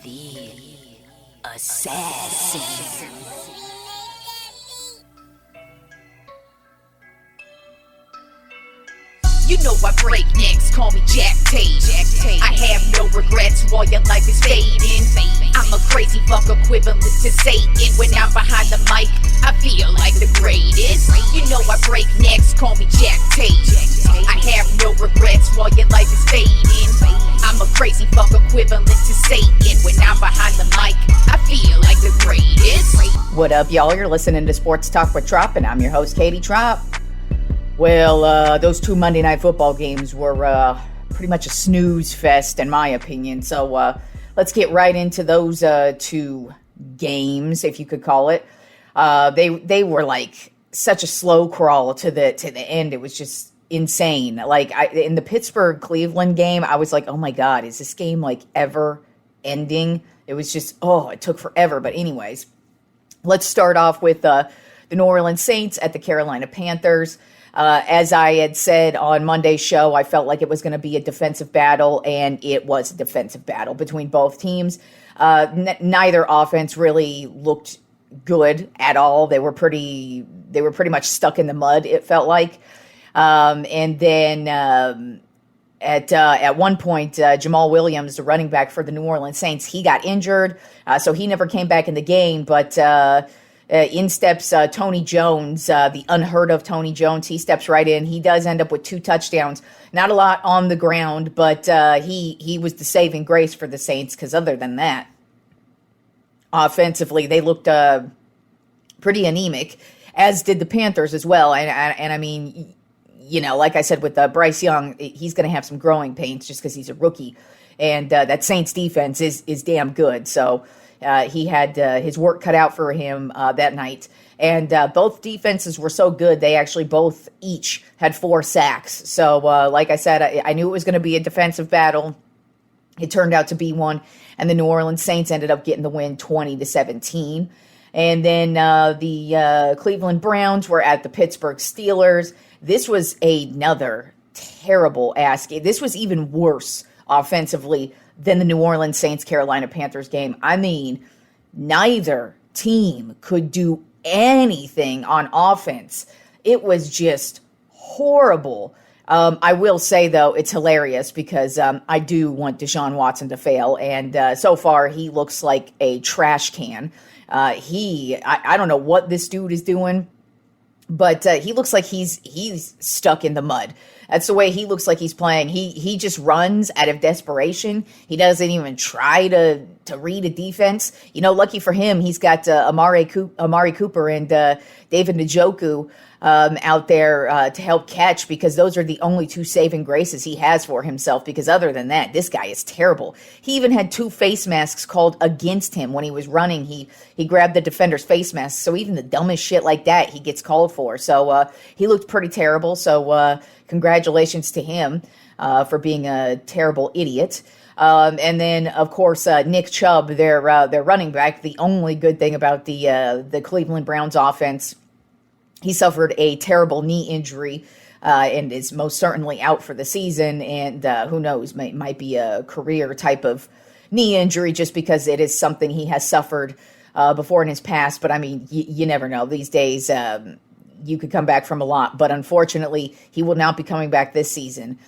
The assassin. You know I break necks, call me Jack Tate. I have no regrets while your life is fading. I'm a crazy fuck equivalent to Satan. When I'm behind the mic, I feel like the greatest. You know I break necks, call me Jack Tate. I have no regrets while your life is fading. I'm a crazy fuck equivalent to Satan. When I'm behind the mic, I feel like the greatest. What up, y'all? You're listening to Sports Talk with Tropp, and I'm your host, Katie Tropp. Well, those two Monday Night Football games were pretty much a snooze fest, in my opinion. So let's get right into those two games, if you could call it. They were like such a slow crawl to the end. It was just insane. Like in the Pittsburgh-Cleveland game, I was like, oh my God, is this game like ever ending? It was just, it took forever. But anyways, let's start off with the New Orleans Saints at the Carolina Panthers. As I had said on Monday's show, I felt like it was going to be a defensive battle, and it was a defensive battle between both teams. Neither offense really looked good at all. They were pretty much stuck in the mud, it felt like. And then at one point, Jamal Williams, the running back for the New Orleans Saints, he got injured, so he never came back in the game. But in steps Tony Jones, the unheard of Tony Jones. He steps right in. He does end up with 2 touchdowns. Not a lot on the ground, but he was the saving grace for the Saints, because other than that, offensively, they looked pretty anemic, as did the Panthers as well. And I mean, you know, like I said, with Bryce Young, he's going to have some growing pains just because he's a rookie. And that Saints defense is damn good. So he had his work cut out for him that night. And both defenses were so good, they actually both each had 4 sacks. So like I said, I knew it was going to be a defensive battle. It turned out to be one. And the New Orleans Saints ended up getting the win 20-17. And then the Cleveland Browns were at the Pittsburgh Steelers. This was another terrible ass game. This was even worse offensively than the New Orleans Saints-Carolina Panthers game. I mean, neither team could do anything on offense. It was just horrible. I will say, though, it's hilarious because I do want Deshaun Watson to fail, and so far he looks like a trash can. I don't know what this dude is doing, but he looks like he's stuck in the mud. That's the way he looks like he's playing. He just runs out of desperation. He doesn't even try to read a defense. You know, lucky for him, he's got Amari Cooper and David Njoku out there to help catch, because those are the only 2 saving graces he has for himself, because other than that, this guy is terrible. He even had 2 face masks called against him when he was running. He grabbed the defender's face mask, so even the dumbest shit like that he gets called for. So he looked pretty terrible, so congratulations to him for being a terrible idiot. And then, of course, Nick Chubb, their running back, the only good thing about the Cleveland Browns offense, he suffered a terrible knee injury and is most certainly out for the season. And who knows, might be a career type of knee injury, just because it is something he has suffered before in his past. But I mean, you never know. These days, you could come back from a lot. But unfortunately, he will not be coming back this season.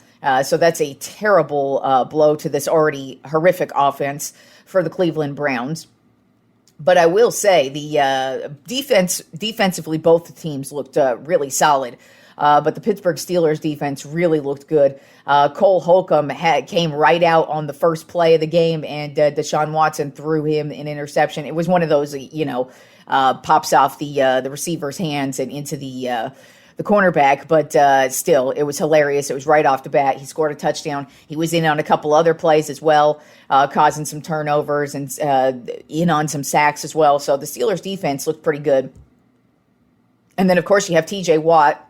So that's a terrible blow to this already horrific offense for the Cleveland Browns. But I will say the defensively, both the teams looked really solid. But the Pittsburgh Steelers defense really looked good. Cole Holcomb came right out on the first play of the game, and Deshaun Watson threw him an interception. It was one of those, pops off the receiver's hands and into the cornerback, but still, it was hilarious. It was right off the bat. He scored a touchdown. He was in on a couple other plays as well, causing some turnovers and in on some sacks as well. So the Steelers' defense looked pretty good. And then, of course, you have T.J. Watt,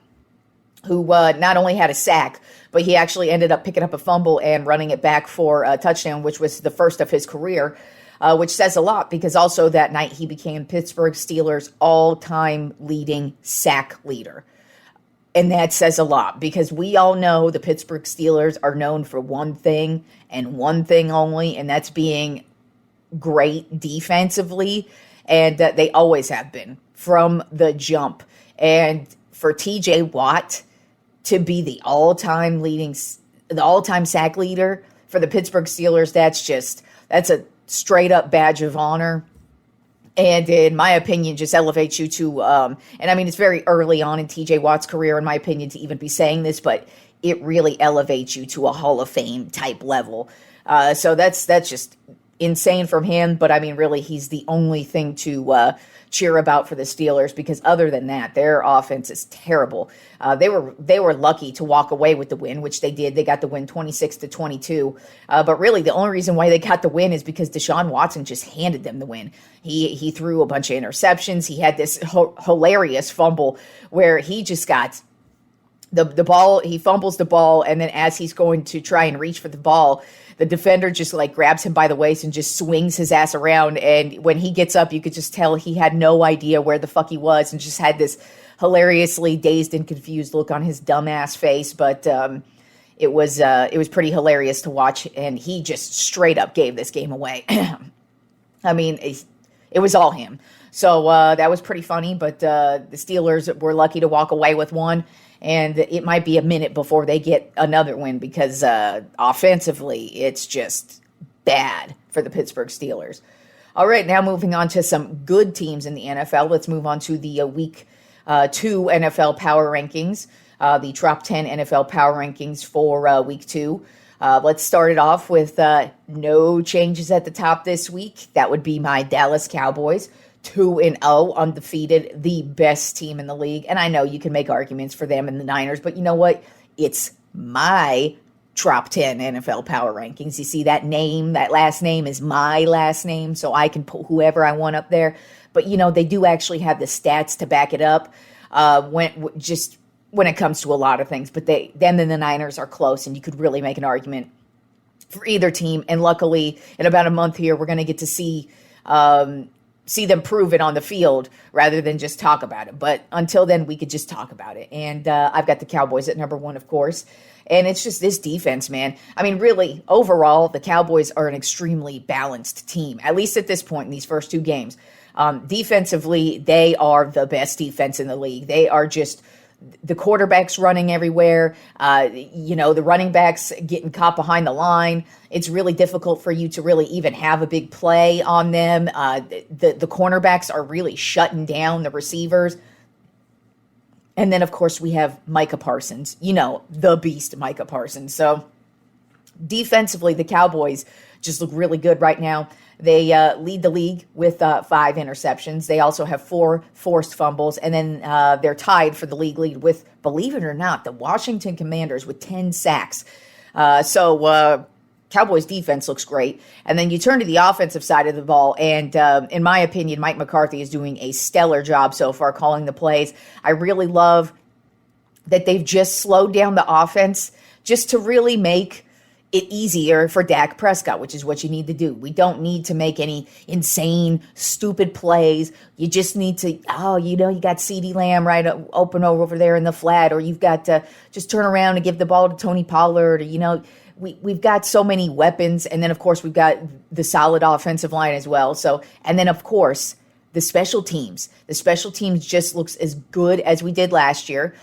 who not only had a sack, but he actually ended up picking up a fumble and running it back for a touchdown, which was the first of his career, which says a lot, because also that night he became Pittsburgh Steelers' all-time leading sack leader. And that says a lot, because we all know the Pittsburgh Steelers are known for one thing and one thing only, and that's being great defensively, and they always have been from the jump. And for TJ Watt to be the all-time sack leader for the Pittsburgh Steelers, that's a straight up badge of honor. And in my opinion, just elevates you to, and I mean, it's very early on in TJ Watt's career, in my opinion, to even be saying this, but it really elevates you to a Hall of Fame type level. So that's just insane from him. But I mean, really, he's the only thing to cheer about for the Steelers, because other than that, their offense is terrible. They were lucky to walk away with the win, which they did. They got the win 26-22. But really, the only reason why they got the win is because Deshaun Watson just handed them the win. He threw a bunch of interceptions. He had this hilarious fumble where he just got the ball. He fumbles the ball, and then as he's going to try and reach for the ball, the defender just like grabs him by the waist and just swings his ass around. And when he gets up, you could just tell he had no idea where the fuck he was and just had this hilariously dazed and confused look on his dumbass face. But it was pretty hilarious to watch. And he just straight up gave this game away. I mean, it was all him. So that was pretty funny. But the Steelers were lucky to walk away with one. And it might be a minute before they get another win, because offensively, it's just bad for the Pittsburgh Steelers. All right, now moving on to some good teams in the NFL. Let's move on to the Week 2 NFL Power Rankings, the Tropp 10 NFL Power Rankings for Week 2. Let's start it off with no changes at the top this week. That would be my Dallas Cowboys. 2-0, undefeated, the best team in the league. And I know you can make arguments for them and the Niners, but you know what? It's my Tropp 10 NFL Power Rankings. You see that name, that last name is my last name, so I can put whoever I want up there. But, you know, they do actually have the stats to back it up when it comes to a lot of things. But them and the Niners are close, and you could really make an argument for either team. And luckily, in about a month here, we're going to get to see them prove it on the field rather than just talk about it. But until then, we could just talk about it. And I've got the Cowboys at number 1, of course. And it's just this defense, man. I mean, really, overall, the Cowboys are an extremely balanced team, at least at this point in these first 2 games. Defensively, they are the best defense in the league. They are just the quarterback's running everywhere. The running backs getting caught behind the line. It's really difficult for you to really even have a big play on them. The cornerbacks are really shutting down the receivers. And then, of course, we have Micah Parsons, the beast Micah Parsons. So defensively, the Cowboys just look really good right now. They lead the league with 5 interceptions. They also have 4 forced fumbles. And then they're tied for the league lead with, believe it or not, the Washington Commanders with 10 sacks. So Cowboys defense looks great. And then you turn to the offensive side of the ball. And in my opinion, Mike McCarthy is doing a stellar job so far calling the plays. I really love that they've just slowed down the offense just to really make it easier for Dak Prescott, which is what you need to do. We don't need to make any insane, stupid plays. You just need to, you got CeeDee Lamb right open over there in the flat, or you've got to just turn around and give the ball to Tony Pollard, or, we've got so many weapons. And then, of course, we've got the solid offensive line as well. So, and then, of course, the special teams. The special teams just looks as good as we did last year.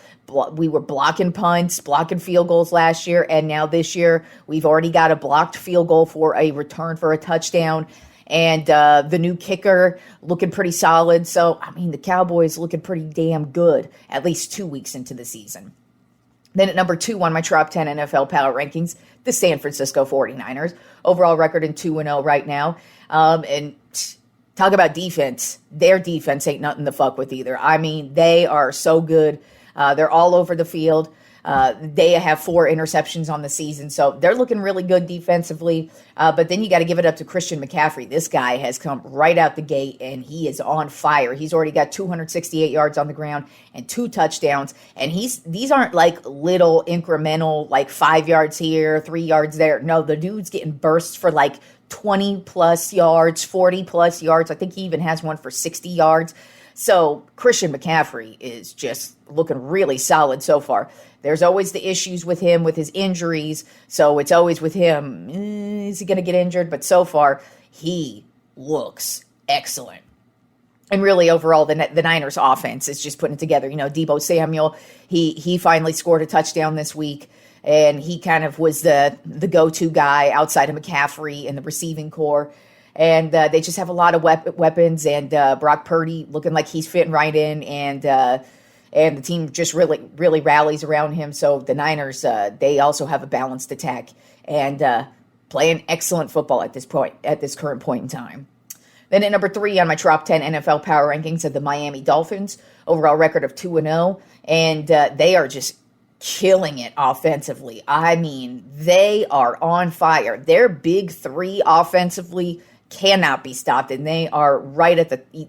We were blocking punts, blocking field goals last year, and now this year we've already got a blocked field goal for a return for a touchdown, and the new kicker looking pretty solid. So, I mean, the Cowboys looking pretty damn good, at least 2 weeks into the season. Then at number 2 on my Tropp 10 NFL Power Rankings, the San Francisco 49ers. Overall record in 2-0 right now. And talk about defense. Their defense ain't nothing to fuck with either. I mean, they are so good. They're all over the field. They have 4 interceptions on the season, so they're looking really good defensively. But then you got to give it up to Christian McCaffrey. This guy has come right out the gate, and he is on fire. He's already got 268 yards on the ground and 2 touchdowns. And these aren't like little incremental, like 5 yards here, 3 yards there. No, the dude's getting bursts for like 20-plus yards, 40-plus yards. I think he even has one for 60 yards. So Christian McCaffrey is just looking really solid so far. There's always the issues with him with his injuries, so it's always with him. Is he going to get injured? But so far, he looks excellent. And really, overall, the Niners' offense is just putting it together. Deebo Samuel, he finally scored a touchdown this week, and he kind of was the go-to guy outside of McCaffrey in the receiving core. And they just have a lot of weapons, and Brock Purdy looking like he's fitting right in, and the team just really rallies around him. So the Niners, they also have a balanced attack and playing excellent football at this current point in time. Then at number 3 on my Tropp 10 NFL Power Rankings of the Miami Dolphins, overall record of 2-0, and they are just killing it offensively. I mean, they are on fire. Their big 3 offensively cannot be stopped, and they are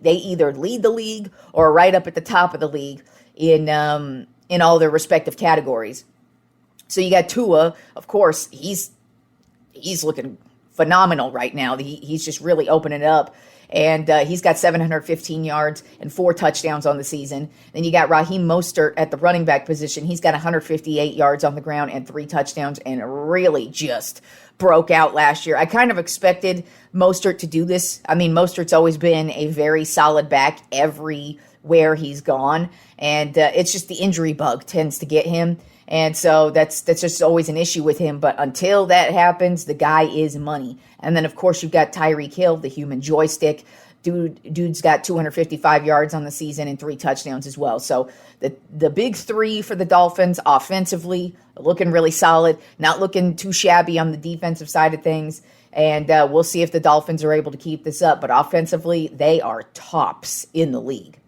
they either lead the league or right up at the top of the league in all their respective categories. So you got Tua, of course, he's looking phenomenal right now. He's just really opening it up. And he's got 715 yards and 4 touchdowns on the season. Then you got Raheem Mostert at the running back position. He's got 158 yards on the ground and 3 touchdowns, and really just broke out last year. I kind of expected Mostert to do this. I mean, Mostert's always been a very solid back everywhere he's gone. And it's just the injury bug tends to get him. And so that's just always an issue with him. But until that happens, the guy is money. And then, of course, you've got Tyreek Hill, the human joystick. Dude's got 255 yards on the season and 3 touchdowns as well. So the big 3 for the Dolphins offensively, looking really solid, not looking too shabby on the defensive side of things. And we'll see if the Dolphins are able to keep this up. But offensively, they are tops in the league.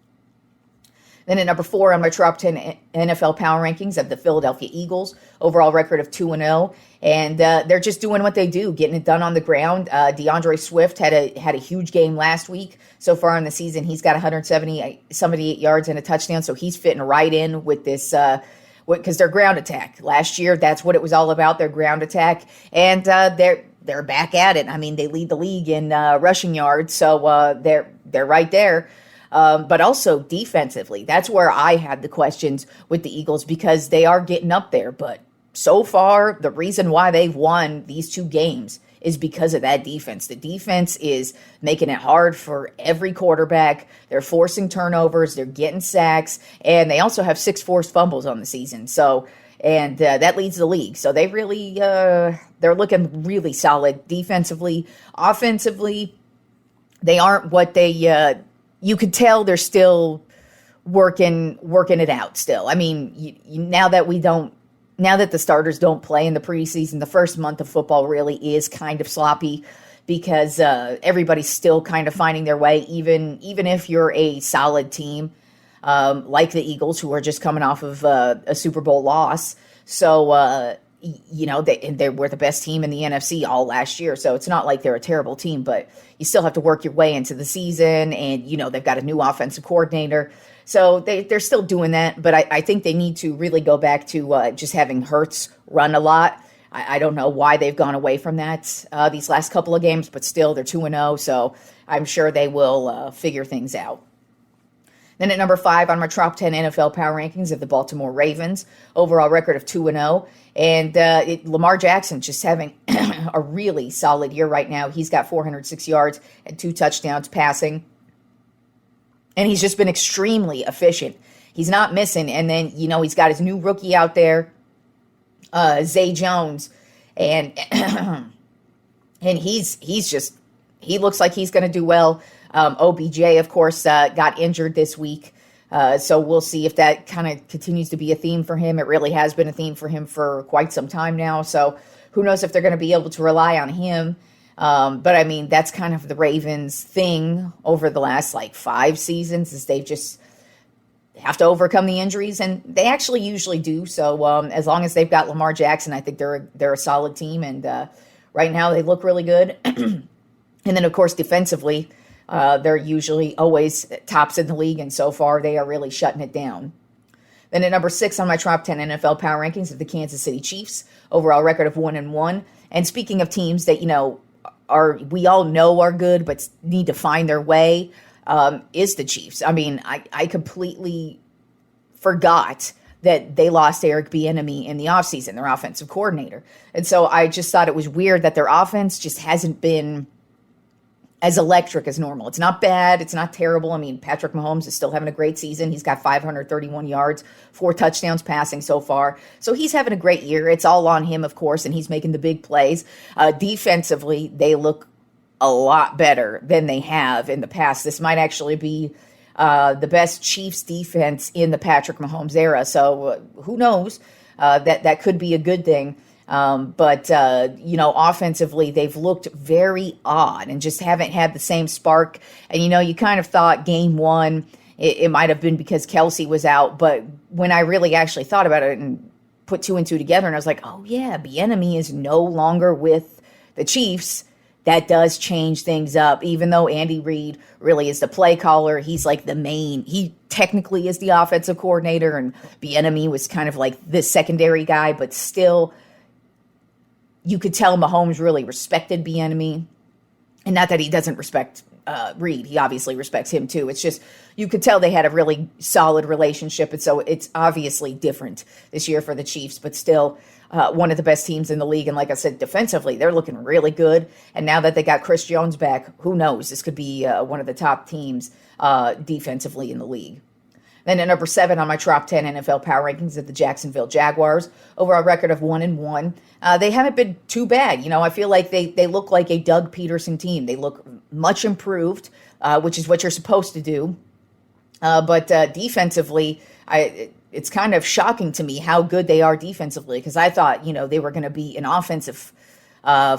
Then at number 4 on my Tropp 10 NFL Power Rankings of the Philadelphia Eagles, overall record of 2-0, and they're just doing what they do, getting it done on the ground. DeAndre Swift had a huge game last week. So far in the season, he's got 178 yards and a touchdown, so he's fitting right in with this because their ground attack. Last year, that's what it was all about, their ground attack, and they're back at it. I mean, they lead the league in rushing yards, so they're right there. But also defensively, that's where I had the questions with the Eagles because they are getting up there. But so far, the reason why they've won these 2 games is because of that defense. The defense is making it hard for every quarterback. They're forcing turnovers. They're getting sacks. And they also have 6 forced fumbles on the season. So, and that leads the league. So they really, they're looking really solid defensively. Offensively, they aren't what they, you could tell they're still working it out still. I mean, now that the starters don't play in the preseason, the first month of football really is kind of sloppy because everybody's still kind of finding their way, even if you're a solid team like the Eagles, who are just coming off of a Super Bowl loss. So, they were the best team in the NFC all last year. So it's not like they're a terrible team, but you still have to work your way into the season. And, they've got a new offensive coordinator. So they're still doing that. But I think they need to really go back to just having Hurts run a lot. I don't know why they've gone away from that these last couple of games, but still they're 2-0. So I'm sure they will figure things out. Then at number 5 on my Tropp 10 NFL Power Rankings of the Baltimore Ravens, overall record of 2-0. And Lamar Jackson just having a really solid year right now. He's got 406 yards and 2 touchdowns passing. And he's just been extremely efficient. He's not missing. And then, he's got his new rookie out there, Zay Jones. And and he looks like he's going to do well. OBJ, of course, got injured this week. So we'll see if that kind of continues to be a theme for him. It really has been a theme for him for quite some time now. So who knows if they're going to be able to rely on him. But I mean, that's kind of the Ravens thing over the last 5 seasons is they just have to overcome the injuries, and they actually usually do. So as long as they've got Lamar Jackson, I think they're a solid team. And right now they look really good. And then, of course, defensively, they're usually always tops in the league, and so far they are really shutting it down. Then at number 6 on my Tropp 10 NFL Power Rankings of the Kansas City Chiefs, overall record of 1-1. And speaking of teams that, we all know are good but need to find their way, is the Chiefs. I mean, I completely forgot that they lost Eric Bieniemy in the offseason, their offensive coordinator. And so I just thought it was weird that their offense just hasn't been as electric as normal. It's not bad. It's not terrible. I mean, Patrick Mahomes is still having a great season. He's got 531 yards, 4 touchdowns passing so far. So he's having a great year. It's all on him, of course, and he's making the big plays. Defensively, they look a lot better than they have in the past. This might actually be the best Chiefs defense in the Patrick Mahomes era. So who knows? That could be a good thing. But offensively, they've looked very odd and just haven't had the same spark. And, you kind of thought game one, it might have been because Kelsey was out. But when I really actually thought about it and put 2 and 2 together, and I was like, oh, yeah, Bieniemy is no longer with the Chiefs. That does change things up. Even though Andy Reid really is the play caller, he's like the main, he technically is the offensive coordinator, and Bieniemy was kind of like the secondary guy, but still, you could tell Mahomes really respected Bieniemy. And not that he doesn't respect Reid. He obviously respects him too. It's just, you could tell they had a really solid relationship. And so it's obviously different this year for the Chiefs, but still one of the best teams in the league. And like I said, defensively, they're looking really good. And now that they got Chris Jones back, who knows? This could be one of the top teams defensively in the league. Then at number 7 on my Tropp 10 NFL power rankings at the Jacksonville Jaguars, overall record of 1-1. They haven't been too bad. I feel like they look like a Doug Peterson team. They look much improved, which is what you're supposed to do. But defensively, it's kind of shocking to me how good they are defensively, because I thought, they were going to be an offensive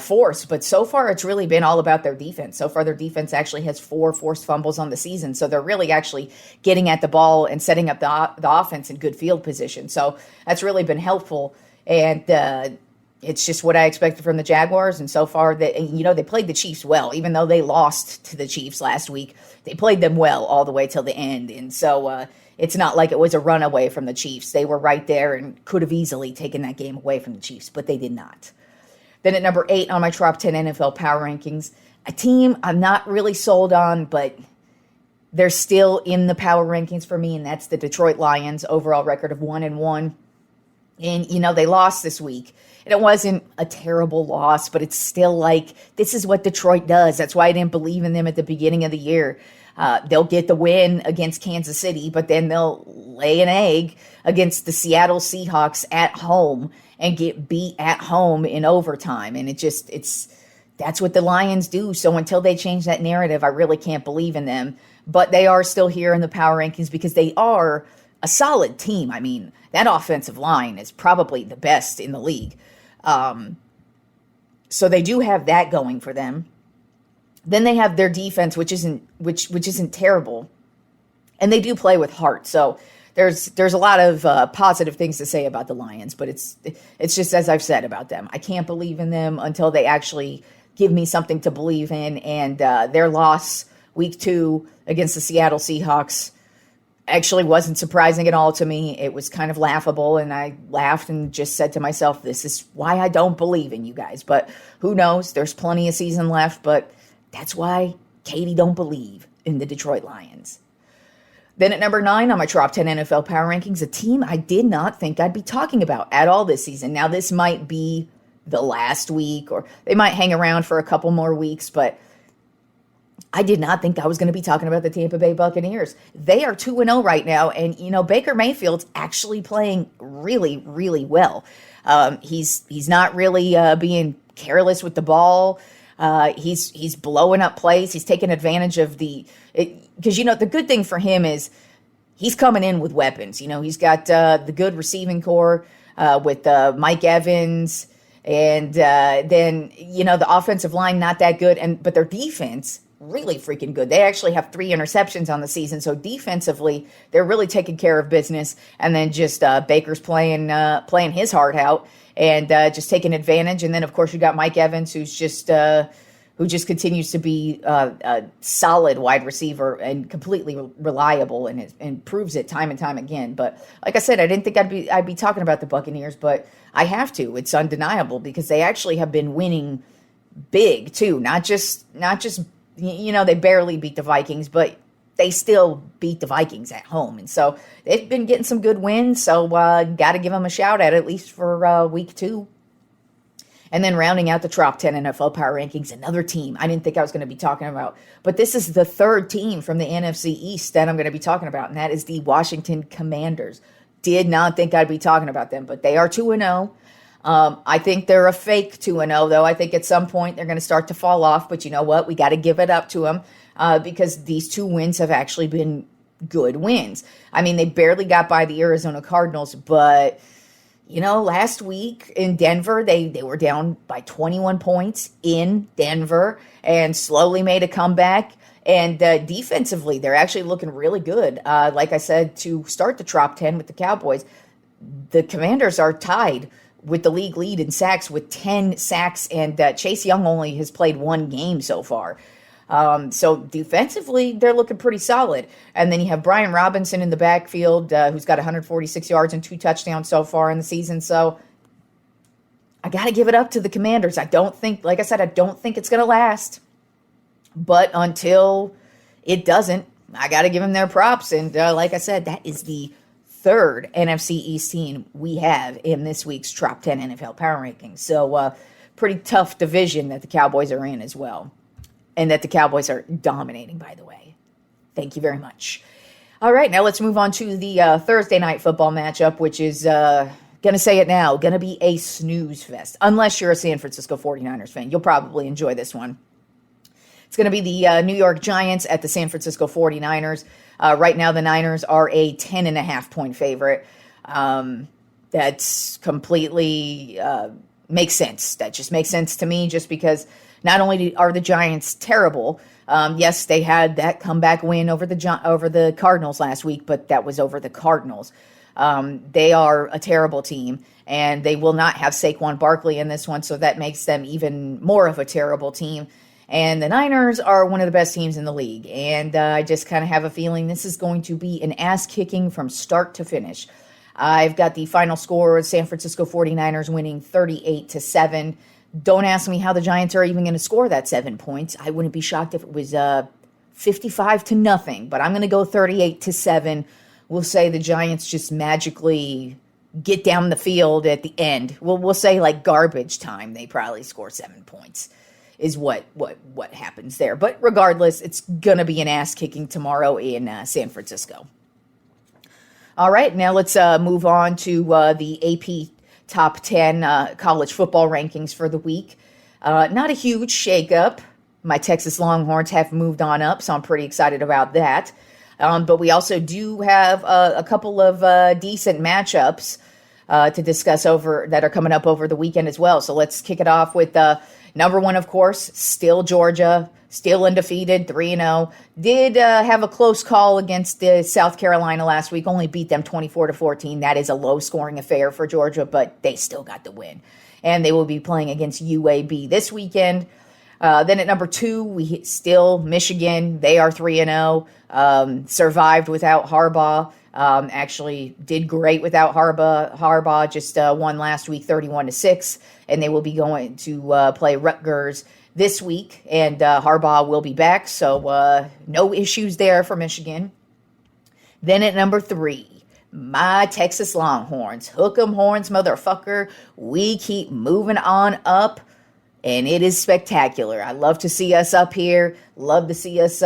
force, but so far it's really been all about their defense. So far their defense actually has 4 forced fumbles on the season, so they're really actually getting at the ball and setting up the offense in good field position. So that's really been helpful, and it's just what I expected from the Jaguars. And so far, they played the Chiefs well, even though they lost to the Chiefs last week. They played them well all the way till the end, and so it's not like it was a runaway from the Chiefs. They were right there and could have easily taken that game away from the Chiefs, but they did not. Then at number 8 on my Tropp 10 NFL power rankings, a team I'm not really sold on, but they're still in the power rankings for me, and that's the Detroit Lions, overall record of 1-1. And, they lost this week. And it wasn't a terrible loss, but it's still like, this is what Detroit does. That's why I didn't believe in them at the beginning of the year. They'll get the win against Kansas City, but then they'll lay an egg against the Seattle Seahawks at home and get beat at home in overtime. And that's what the Lions do. So until they change that narrative, I really can't believe in them. But they are still here in the power rankings because they are a solid team. I mean, that offensive line is probably the best in the league. So they do have that going for them. Then they have their defense, which isn't terrible. And they do play with heart. So there's a lot of positive things to say about the Lions, but it's just as I've said about them. I can't believe in them until they actually give me something to believe in. And their loss week 2 against the Seattle Seahawks actually wasn't surprising at all to me. It was kind of laughable, and I laughed and just said to myself, this is why I don't believe in you guys. But who knows? There's plenty of season left, but that's why Katie don't believe in the Detroit Lions. Then at number 9 on my Tropp 10 NFL power rankings, a team I did not think I'd be talking about at all this season. Now, this might be the last week, or they might hang around for a couple more weeks, but I did not think I was going to be talking about the Tampa Bay Buccaneers. They are 2-0 right now, and, Baker Mayfield's actually playing really, really well. He's not really being careless with the ball. He's blowing up plays. He's taking advantage of because the good thing for him is he's coming in with weapons. He's got the good receiving core with Mike Evans, and then the offensive line not that good, but their defense really freaking good. They actually have 3 interceptions on the season, so defensively they're really taking care of business. And then just Baker's playing his heart out and just taking advantage. And then of course you got Mike Evans, who just continues to be a solid wide receiver and completely reliable, and proves it time and time again. But like I said, I didn't think I'd be talking about the Buccaneers, but I have to. It's undeniable because they actually have been winning big too. Not just they barely beat the Vikings, but they still beat the Vikings at home. And so they've been getting some good wins. So got to give them a shout at least for week 2. And then rounding out the Trop 10 NFL Power Rankings, another team I didn't think I was going to be talking about. But this is the third team from the NFC East that I'm going to be talking about, and that is the Washington Commanders. Did not think I'd be talking about them, but they are 2-0. I think they're a fake 2-0, though. I think at some point they're going to start to fall off, but you know what? We got to give it up to them because these 2 wins have actually been good wins. I mean, they barely got by the Arizona Cardinals, but last week in Denver, they were down by 21 points in Denver and slowly made a comeback. And defensively, they're actually looking really good. Like I said, to start the Trop 10 with the Cowboys, the Commanders are tied with the league lead in sacks with 10 sacks, and Chase Young only has played 1 game so far. So defensively, they're looking pretty solid. And then you have Brian Robinson in the backfield, who's got 146 yards and 2 touchdowns so far in the season. So I got to give it up to the Commanders. I don't think it's going to last. But until it doesn't, I got to give them their props. And like I said, that is the third NFC East team we have in this week's Trop 10 NFL Power Rankings. So pretty tough division that the Cowboys are in as well. And that the Cowboys are dominating, by the way. Thank you very much. All right, now let's move on to the Thursday night football matchup, which is, going to say it now, going to be a snooze fest. Unless you're a San Francisco 49ers fan. You'll probably enjoy this one. It's going to be the New York Giants at the San Francisco 49ers. Right now, the Niners are a 10.5-point favorite. That's completely makes sense. That just makes sense to me just because not only are the Giants terrible, yes, they had that comeback win over the Cardinals last week, but that was over the Cardinals. They are a terrible team, and they will not have Saquon Barkley in this one, so that makes them even more of a terrible team. And the Niners are one of the best teams in the league, and I just kind of have a feeling this is going to be an ass-kicking from start to finish. I've got the final score, San Francisco 49ers winning 38-7. Don't ask me how the Giants are even going to score that 7 points. I wouldn't be shocked if it was 55-0, but I'm going to go 38-7. We'll say the Giants just magically get down the field at the end. We'll say like garbage time. They probably score 7 points is what happens there. But regardless, it's going to be an ass kicking tomorrow in San Francisco. All right, now let's move on to the AP Top 10 college football rankings for the week. Not a huge shakeup. My Texas Longhorns have moved on up, so I'm pretty excited about that. But we also do have a couple of decent matchups to discuss that are coming up over the weekend as well. So let's kick it off with number 1, of course, still Georgia, still undefeated, 3-0. Did have a close call against South Carolina last week, only beat them 24-14. That is a low-scoring affair for Georgia, but they still got the win. And they will be playing against UAB this weekend. Then at number 2, we still Michigan. They are 3-0. Survived without Harbaugh. Actually did great without Harbaugh. Harbaugh just won last week 31-6, and they will be going to play Rutgers this week, and Harbaugh will be back, so no issues there for Michigan. Then at number 3, my Texas Longhorns. Hook 'em horns, motherfucker. We keep moving on up, and it is spectacular. I love to see us up here. Love to see us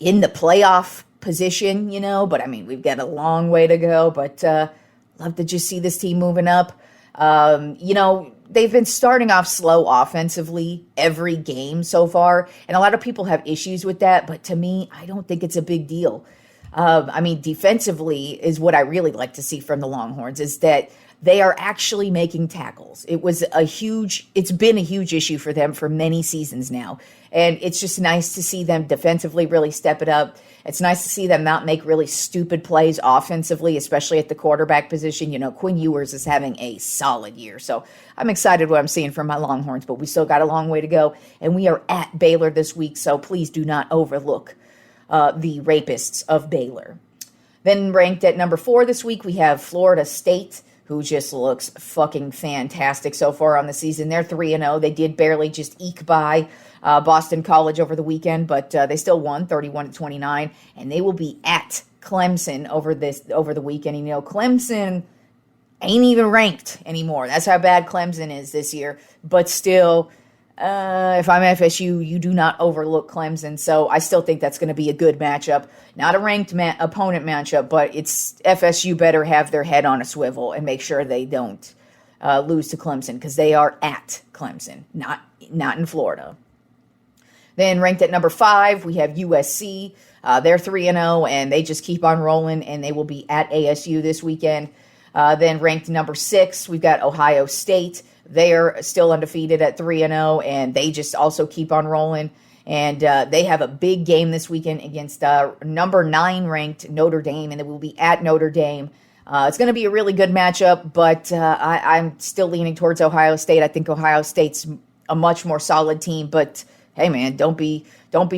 in the playoff position, but I mean, we've got a long way to go, but love to just see this team moving up. They've been starting off slow offensively every game so far, and a lot of people have issues with that, but to me, I don't think it's a big deal. Defensively is what I really like to see from the Longhorns, is that they are actually making tackles. It's been a huge issue for them for many seasons now, and it's just nice to see them defensively really step it up. It's nice to see them not make really stupid plays offensively, especially at the quarterback position. Quinn Ewers is having a solid year. So I'm excited what I'm seeing from my Longhorns, but we still got a long way to go. And we are at Baylor this week, so please do not overlook the rapists of Baylor. Then ranked at number 4 this week, we have Florida State, who just looks fucking fantastic so far on the season. They're 3-0. They did barely just eke by Boston College over the weekend, but they still won 31-29, and they will be at Clemson over the weekend. Clemson ain't even ranked anymore. That's how bad Clemson is this year. But still, if I'm FSU, you do not overlook Clemson. So I still think that's going to be a good matchup. Not a ranked opponent matchup, but it's FSU better have their head on a swivel and make sure they don't lose to Clemson, because they are at Clemson, not in Florida. Then ranked at number 5, we have USC. They're 3-0, and they just keep on rolling, and they will be at ASU this weekend. Then ranked number 6, we've got Ohio State. They are still undefeated at 3-0, and they just also keep on rolling. And they have a big game this weekend against number 9 ranked Notre Dame, and they will be at Notre Dame. It's going to be a really good matchup, but I'm still leaning towards Ohio State. I think Ohio State's a much more solid team, but hey, man, don't be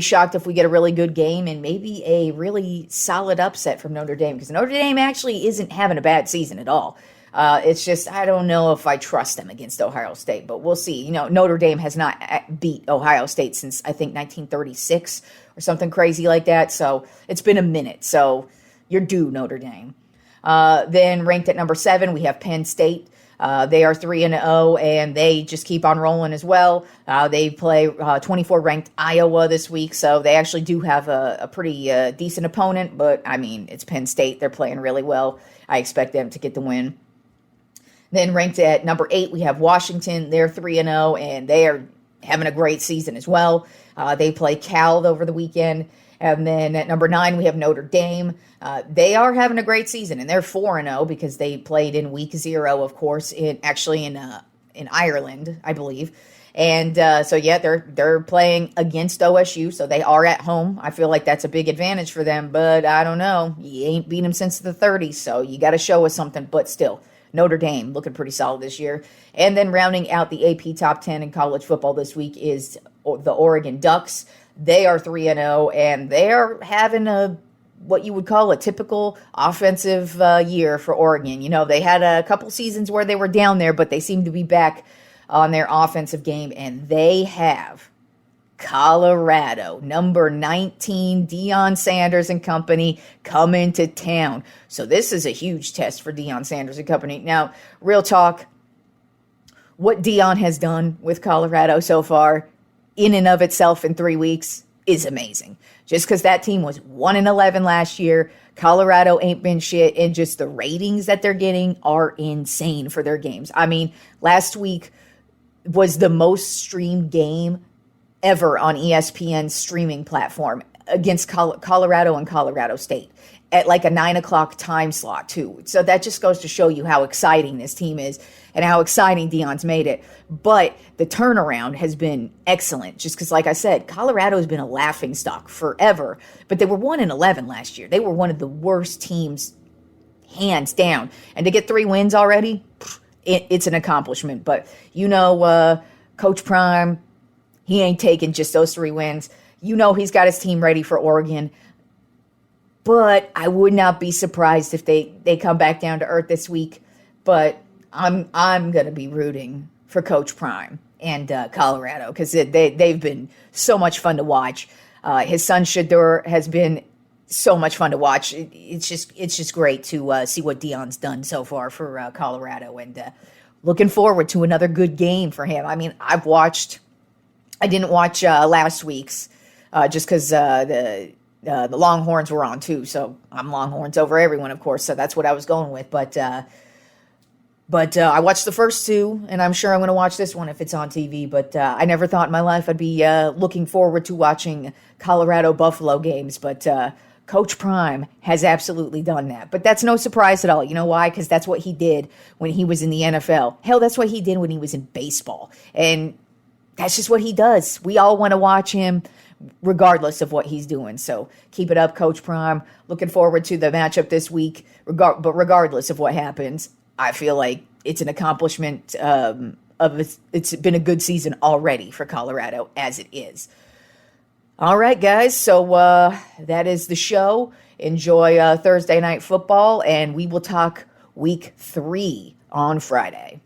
shocked if we get a really good game and maybe a really solid upset from Notre Dame, because Notre Dame actually isn't having a bad season at all. It's just, I don't know if I trust them against Ohio State, but we'll see. You know, Notre Dame has not beat Ohio State since, I think, 1936 or something crazy like that, so it's been a minute, so you're due, Notre Dame. Then ranked at number 7, we have Penn State. They are 3-0, and they just keep on rolling as well. They play 24 ranked Iowa this week, so they actually do have a pretty decent opponent, but I mean, it's Penn State. They're playing really well. I expect them to get the win. Then ranked at number 8, we have Washington. They're 3-0, and they are having a great season as well. They play Cal over the weekend. And then at number 9, we have Notre Dame. They are having a great season, and they're 4-0 because they played in week 0, of course, in Ireland, I believe. And so yeah, they're playing against OSU, so they are at home. I feel like that's a big advantage for them, but I don't know. You ain't beat them since the 30s, so you got to show us something. But still, Notre Dame looking pretty solid this year. And then rounding out the AP Top 10 in college football this week is the Oregon Ducks. They are 3-0, and they are having what you would call a typical offensive year for Oregon. You know, they had a couple seasons where they were down there, but they seem to be back on their offensive game, and they have Colorado, number 19, Deion Sanders and company, coming to town. So this is a huge test for Deion Sanders and company. Now, real talk, what Deion has done with Colorado so far, in and of itself in 3 weeks, is amazing. Just because that team was 1-11 last year, Colorado ain't been shit, and just the ratings that they're getting are insane for their games. I mean, last week was the most streamed game ever on ESPN's streaming platform against Colorado and Colorado State at like a 9 o'clock time slot too. So that just goes to show you how exciting this team is and how exciting Deion's made it. But the turnaround has been excellent, just because, like I said, Colorado has been a laughingstock forever, but they were 1-11 last year. They were one of the worst teams, hands down. And to get 3 wins already, it's an accomplishment. But you know, Coach Prime, he ain't taking just those 3 wins. You know he's got his team ready for Oregon. But I would not be surprised if they come back down to earth this week. But I'm going to be rooting for Coach Prime and Colorado, because they've been so much fun to watch. His son Shador has been so much fun to watch. It's just great to see what Deion's done so far for Colorado, and looking forward to another good game for him. I mean, I didn't watch last week's just because the Longhorns were on too, so I'm Longhorns over everyone, of course, so that's what I was going with. But I watched the first 2, and I'm sure I'm going to watch this one if it's on TV. But I never thought in my life I'd be looking forward to watching Colorado-Buffalo games. But Coach Prime has absolutely done that. But that's no surprise at all. You know why? Because that's what he did when he was in the NFL. Hell, that's what he did when he was in baseball. And that's just what he does. We all want to watch him regardless of what he's doing. So keep it up, Coach Prime. Looking forward to the matchup this week. But regardless of what happens, I feel like it's an accomplishment it's been a good season already for Colorado as it is. All right, guys. So that is the show. Enjoy Thursday night football, and we will talk week 3 on Friday.